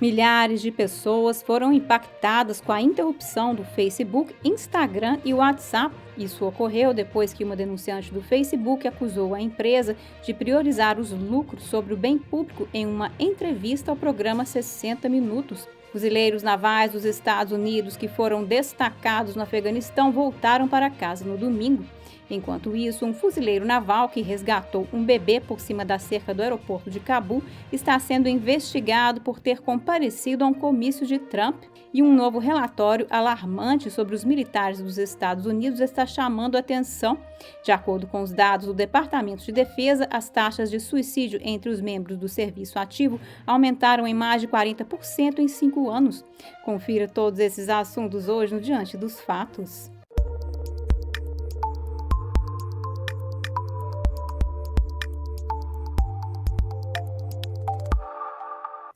Milhares de pessoas foram impactadas com a interrupção do Facebook, Instagram e WhatsApp. Isso ocorreu depois que uma denunciante do Facebook acusou a empresa de priorizar os lucros sobre o bem público em uma entrevista ao programa 60 Minutos. Fuzileiros navais dos Estados Unidos que foram destacados no Afeganistão voltaram para casa no domingo. Enquanto isso, um fuzileiro naval que resgatou um bebê por cima da cerca do aeroporto de Cabul está sendo investigado por ter comparecido a um comício de Trump. E um novo relatório alarmante sobre os militares dos Estados Unidos está chamando a atenção. De acordo com os dados do Departamento de Defesa, as taxas de suicídio entre os membros do serviço ativo aumentaram em mais de 40% em 5 anos. Confira todos esses assuntos hoje no Diante dos Fatos.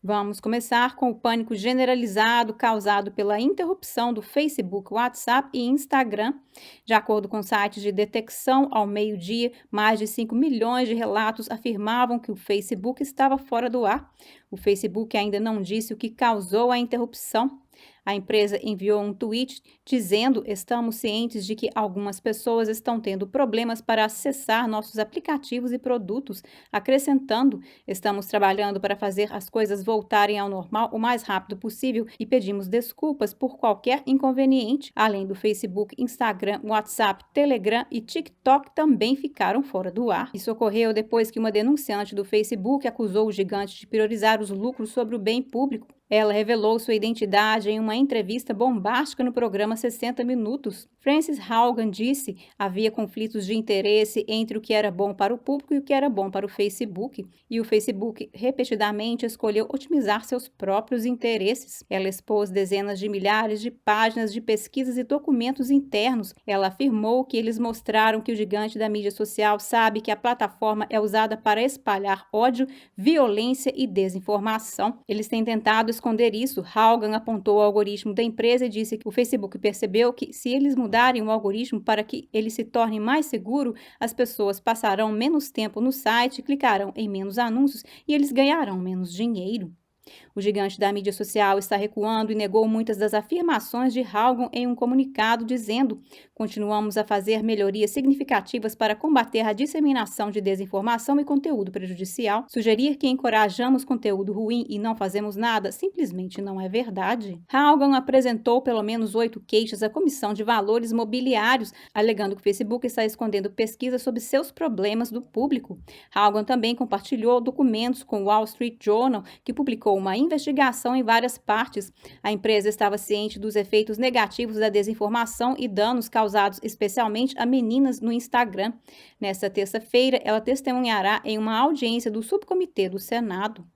Vamos começar com o pânico generalizado causado pela interrupção do Facebook, WhatsApp e Instagram. De acordo com sites de detecção, ao meio-dia, mais de 5 milhões de relatos afirmavam que o Facebook estava fora do ar. O Facebook ainda não disse o que causou a interrupção. A empresa enviou um tweet dizendo: "Estamos cientes de que algumas pessoas estão tendo problemas para acessar nossos aplicativos e produtos", acrescentando: "Estamos trabalhando para fazer as coisas voltarem ao normal o mais rápido possível e pedimos desculpas por qualquer inconveniente." Além do Facebook, Instagram, WhatsApp, Telegram e TikTok também ficaram fora do ar. Isso ocorreu depois que uma denunciante do Facebook acusou o gigante de priorizar os lucros sobre o bem público. Ela revelou sua identidade em uma entrevista bombástica no programa 60 Minutos. Frances Haugen disse: "Havia conflitos de interesse entre o que era bom para o público e o que era bom para o Facebook, e o Facebook repetidamente escolheu otimizar seus próprios interesses." Ela expôs dezenas de milhares de páginas de pesquisas e documentos internos. Ela afirmou que eles mostraram que o gigante da mídia social sabe que a plataforma é usada para espalhar ódio, violência e desinformação. Eles têm tentado esconder isso. Haugen apontou o algoritmo da empresa e disse que o Facebook percebeu que, se eles mudarem o algoritmo para que ele se torne mais seguro, as pessoas passarão menos tempo no site, clicarão em menos anúncios e eles ganharão menos dinheiro. O gigante da mídia social está recuando e negou muitas das afirmações de Haugen em um comunicado, dizendo: "Continuamos a fazer melhorias significativas para combater a disseminação de desinformação e conteúdo prejudicial. Sugerir que encorajamos conteúdo ruim e não fazemos nada simplesmente não é verdade." Haugen apresentou pelo menos 8 queixas à Comissão de Valores Mobiliários, alegando que o Facebook está escondendo pesquisas sobre seus problemas do público. Haugen também compartilhou documentos com o Wall Street Journal, que publicou uma investigação em várias partes. A empresa estava ciente dos efeitos negativos da desinformação e danos causados especialmente a meninas no Instagram. Nesta terça-feira, ela testemunhará em uma audiência do subcomitê do Senado.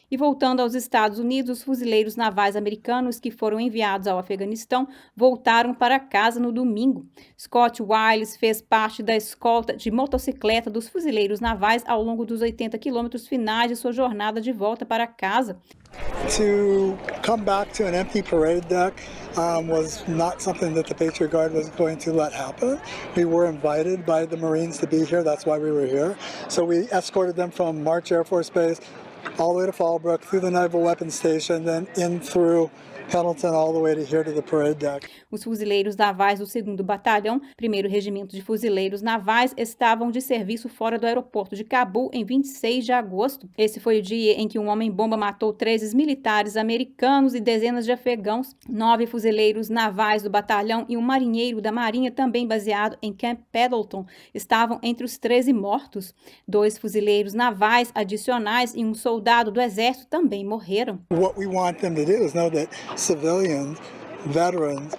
E voltando aos Estados Unidos, os fuzileiros navais americanos que foram enviados ao Afeganistão voltaram para casa no domingo. Scott Wiles fez parte da escolta de motocicleta dos fuzileiros navais ao longo dos 80 quilômetros finais de sua jornada de volta para casa. To come back to an empty parade deck was not something that the Patriot Guard was going to let happen. We were invited by the Marines to be here. That's why we were here. So we escorted them from March Air Force Base all the way to Fallbrook, through the Naval Weapons Station, then in through Pendleton all the way to here to the parade deck. Os fuzileiros navais do 2º Batalhão, 1º Regimento de Fuzileiros Navais, estavam de serviço fora do aeroporto de Cabul em 26 de agosto. Esse foi o dia em que um homem-bomba matou 13 militares americanos e dezenas de afegãos. 9 fuzileiros navais do batalhão e um marinheiro da Marinha, também baseado em Camp Pendleton, estavam entre os 13 mortos. 2 fuzileiros navais adicionais e um soldado do exército também morreram. What we want them to do is know that civilians, veterans,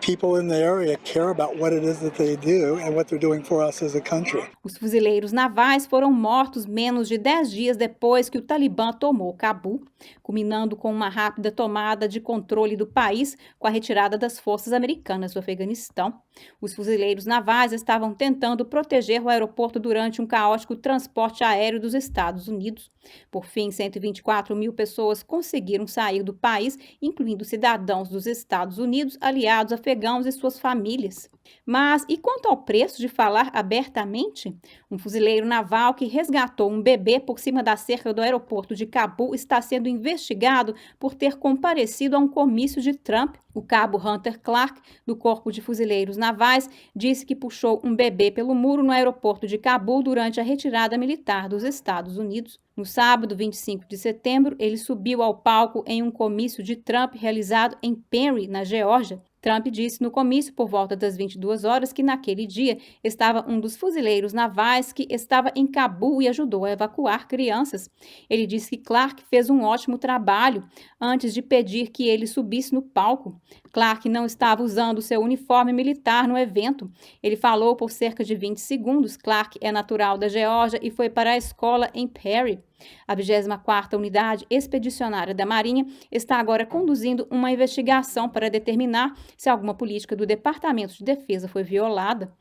people in the area care about what it is that they do and what they're doing for us as a country. Os fuzileiros navais foram mortos menos de 10 dias depois que o Talibã tomou Cabul, culminando com uma rápida tomada de controle do país com a retirada das forças americanas do Afeganistão. Os fuzileiros navais estavam tentando proteger o aeroporto durante um caótico transporte aéreo dos Estados Unidos. Por fim, 124 mil pessoas conseguiram sair do país, incluindo cidadãos dos Estados Unidos, aliados afegãos afegãos e suas famílias. Mas e quanto ao preço de falar abertamente? Um fuzileiro naval que resgatou um bebê por cima da cerca do aeroporto de Cabul está sendo investigado por ter comparecido a um comício de Trump. O cabo Hunter Clark, do Corpo de Fuzileiros Navais, disse que puxou um bebê pelo muro no aeroporto de Cabul durante a retirada militar dos Estados Unidos. No sábado, 25 de setembro, ele subiu ao palco em um comício de Trump realizado em Perry, na Geórgia. Trump disse no comício, por volta das 22 horas, que naquele dia estava um dos fuzileiros navais que estava em Cabul e ajudou a evacuar crianças. Ele disse que Clark fez um ótimo trabalho antes de pedir que ele subisse no palco. Clark não estava usando seu uniforme militar no evento. Ele falou por cerca de 20 segundos. Clark é natural da Geórgia e foi para a escola em Perry. A 24ª Unidade Expedicionária da Marinha está agora conduzindo uma investigação para determinar se alguma política do Departamento de Defesa foi violada.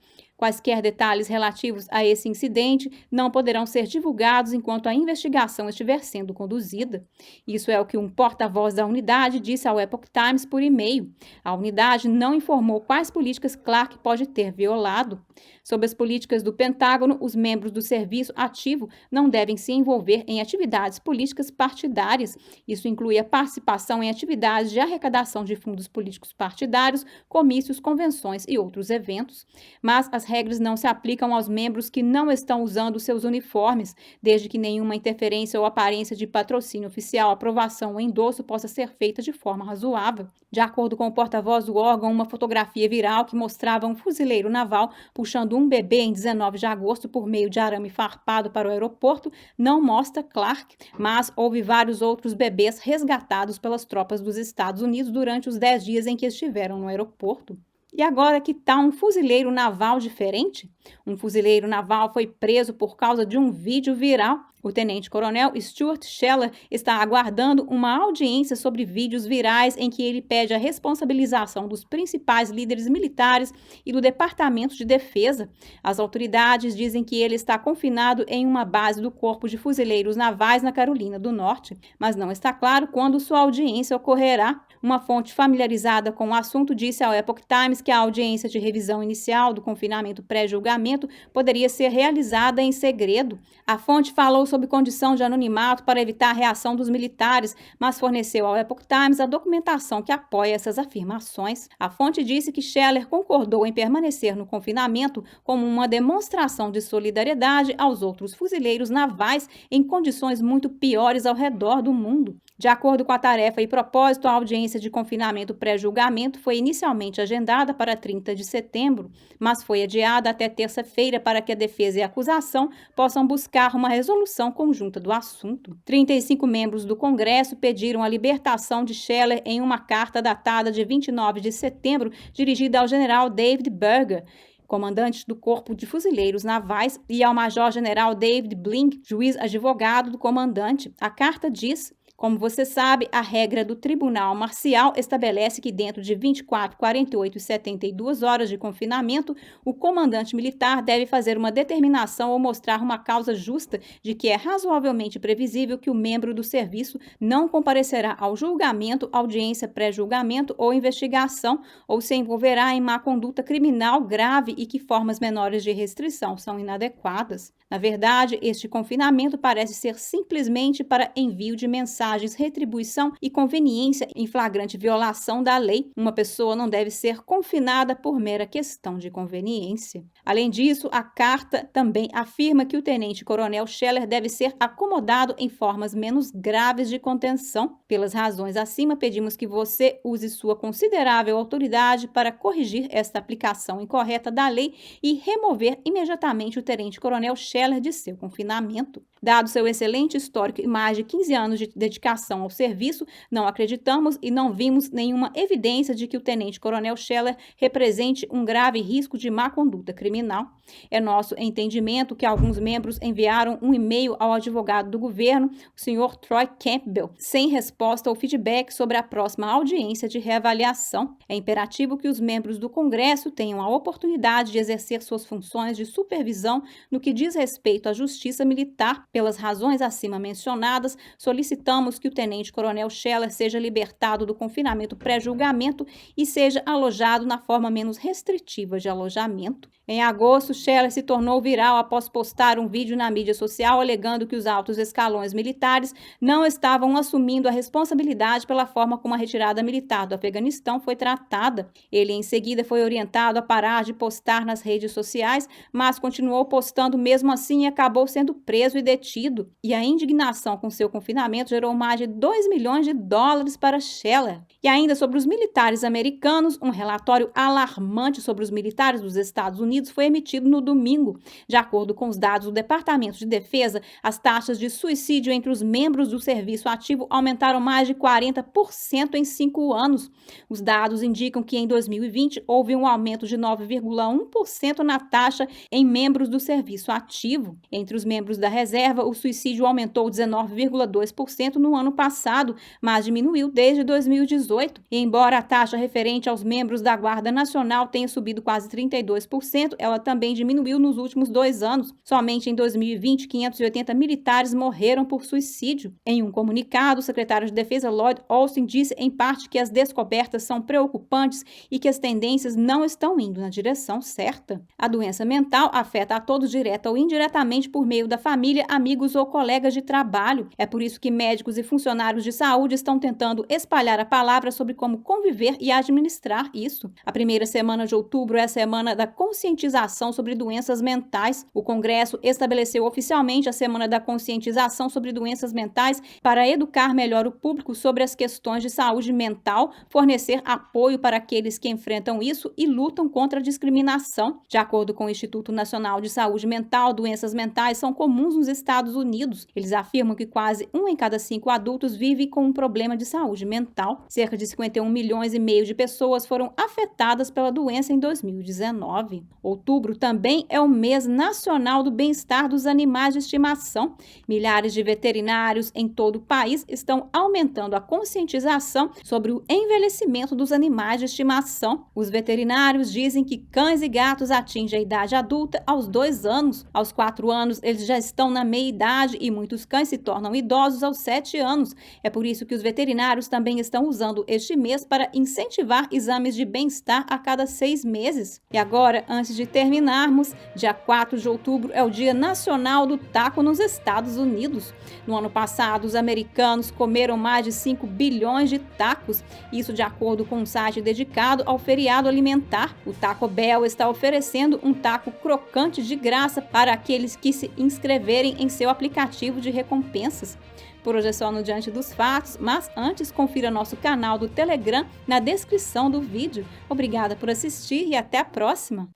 Quaisquer detalhes relativos a esse incidente não poderão ser divulgados enquanto a investigação estiver sendo conduzida. Isso é o que um porta-voz da unidade disse ao Epoch Times por e-mail. A unidade não informou quais políticas Clark pode ter violado. Sob as políticas do Pentágono, os membros do serviço ativo não devem se envolver em atividades políticas partidárias. Isso inclui a participação em atividades de arrecadação de fundos políticos partidários, comícios, convenções e outros eventos. Mas as regras não se aplicam aos membros que não estão usando seus uniformes, desde que nenhuma interferência ou aparência de patrocínio oficial, aprovação ou endosso possa ser feita de forma razoável. De acordo com o porta-voz do órgão, uma fotografia viral que mostrava um fuzileiro naval puxando um bebê em 19 de agosto por meio de arame farpado para o aeroporto não mostra Clark, mas houve vários outros bebês resgatados pelas tropas dos Estados Unidos durante os 10 dias em que estiveram no aeroporto. E agora que está um fuzileiro naval diferente? Um fuzileiro naval foi preso por causa de um vídeo viral. O tenente-coronel Stuart Scheller está aguardando uma audiência sobre vídeos virais em que ele pede a responsabilização dos principais líderes militares e do Departamento de Defesa. As autoridades dizem que ele está confinado em uma base do Corpo de Fuzileiros Navais na Carolina do Norte, mas não está claro quando sua audiência ocorrerá. Uma fonte familiarizada com o assunto disse ao Epoch Times que a audiência de revisão inicial do confinamento pré-julgamento poderia ser realizada em segredo. A fonte falou sob condição de anonimato para evitar a reação dos militares, mas forneceu ao Epoch Times a documentação que apoia essas afirmações. A fonte disse que Scheller concordou em permanecer no confinamento como uma demonstração de solidariedade aos outros fuzileiros navais em condições muito piores ao redor do mundo. De acordo com a tarefa e propósito, a audiência de confinamento pré-julgamento foi inicialmente agendada para 30 de setembro, mas foi adiada até terça-feira para que a defesa e a acusação possam buscar uma resolução conjunta do assunto. 35 membros do Congresso pediram a libertação de Scheller em uma carta datada de 29 de setembro, dirigida ao general David Berger, comandante do Corpo de Fuzileiros Navais, e ao major-general David Blink, juiz advogado do comandante. A carta diz: como você sabe, a regra do Tribunal Marcial estabelece que dentro de 24, 48 e 72 horas de confinamento, o comandante militar deve fazer uma determinação ou mostrar uma causa justa de que é razoavelmente previsível que o membro do serviço não comparecerá ao julgamento, audiência pré-julgamento ou investigação, ou se envolverá em má conduta criminal grave e que formas menores de restrição são inadequadas. Na verdade, este confinamento parece ser simplesmente para envio de mensagens, retribuição e conveniência em flagrante violação da lei. Uma pessoa não deve ser confinada por mera questão de conveniência. Além disso, a carta também afirma que o tenente-coronel Scheller deve ser acomodado em formas menos graves de contenção. Pelas razões acima, pedimos que você use sua considerável autoridade para corrigir esta aplicação incorreta da lei e remover imediatamente o tenente-coronel Scheller de seu confinamento. Dado seu excelente histórico e mais de 15 anos de dedicação ao serviço, não acreditamos e não vimos nenhuma evidência de que o tenente-coronel Scheller represente um grave risco de má conduta criminal. É nosso entendimento que alguns membros enviaram um e-mail ao advogado do governo, o Sr. Troy Campbell, sem resposta ou feedback sobre a próxima audiência de reavaliação. É imperativo que os membros do Congresso tenham a oportunidade de exercer suas funções de supervisão no que diz respeito à justiça militar. Pelas razões acima mencionadas, solicitamos que o tenente-coronel Scheller seja libertado do confinamento pré-julgamento e seja alojado na forma menos restritiva de alojamento. Em agosto, Scheller se tornou viral após postar um vídeo na mídia social alegando que os altos escalões militares não estavam assumindo a responsabilidade pela forma como a retirada militar do Afeganistão foi tratada. Ele, em seguida, foi orientado a parar de postar nas redes sociais, mas continuou postando mesmo assim e acabou sendo preso e detido. E a indignação com seu confinamento gerou mais de 2 milhões de dólares para Scheller. E ainda sobre os militares americanos, um relatório alarmante sobre os militares dos Estados Unidos foi emitido no domingo. De acordo com os dados do Departamento de Defesa, as taxas de suicídio entre os membros do serviço ativo aumentaram mais de 40% em 5 anos. Os dados indicam que em 2020 houve um aumento de 9,1% na taxa em membros do serviço ativo. Entre os membros da reserva, o suicídio aumentou 19,2% no ano passado, mas diminuiu desde 2018. E embora a taxa referente aos membros da Guarda Nacional tenha subido quase 32%, ela também diminuiu nos últimos 2 anos. Somente em 2020, 580 militares morreram por suicídio. Em um comunicado, o secretário de Defesa Lloyd Austin disse em parte que as descobertas são preocupantes e que as tendências não estão indo na direção certa. A doença mental afeta a todos direta ou indiretamente por meio da família, amigos ou colegas de trabalho. É por isso que médicos e funcionários de saúde estão tentando espalhar a palavra sobre como conviver e administrar isso. A primeira semana de outubro é a semana da conscientização sobre doenças mentais. O Congresso estabeleceu oficialmente a Semana da Conscientização sobre Doenças Mentais para educar melhor o público sobre as questões de saúde mental, fornecer apoio para aqueles que enfrentam isso e lutam contra a discriminação. De acordo com o Instituto Nacional de Saúde Mental, doenças mentais são comuns nos Estados Unidos. Eles afirmam que quase 1 em cada 5 adultos vive com um problema de saúde mental. Cerca de 51 milhões e meio de pessoas foram afetadas pela doença em 2019. Outubro também é o mês nacional do bem-estar dos animais de estimação. Milhares de veterinários em todo o país estão aumentando a conscientização sobre o envelhecimento dos animais de estimação. Os veterinários dizem que cães e gatos atingem a idade adulta aos 2 anos. Aos 4 anos, eles já estão na meia-idade e muitos cães se tornam idosos aos 7 anos. É por isso que os veterinários também estão usando este mês para incentivar exames de bem-estar a cada 6 meses. E agora, antes de terminarmos, dia 4 de outubro é o Dia Nacional do Taco nos Estados Unidos. No ano passado, os americanos comeram mais de 5 bilhões de tacos, isso de acordo com um site dedicado ao feriado alimentar. O Taco Bell está oferecendo um taco crocante de graça para aqueles que se inscreverem em seu aplicativo de recompensas. Por hoje é só no Diante dos Fatos, mas antes confira nosso canal do Telegram na descrição do vídeo. Obrigada por assistir e até a próxima!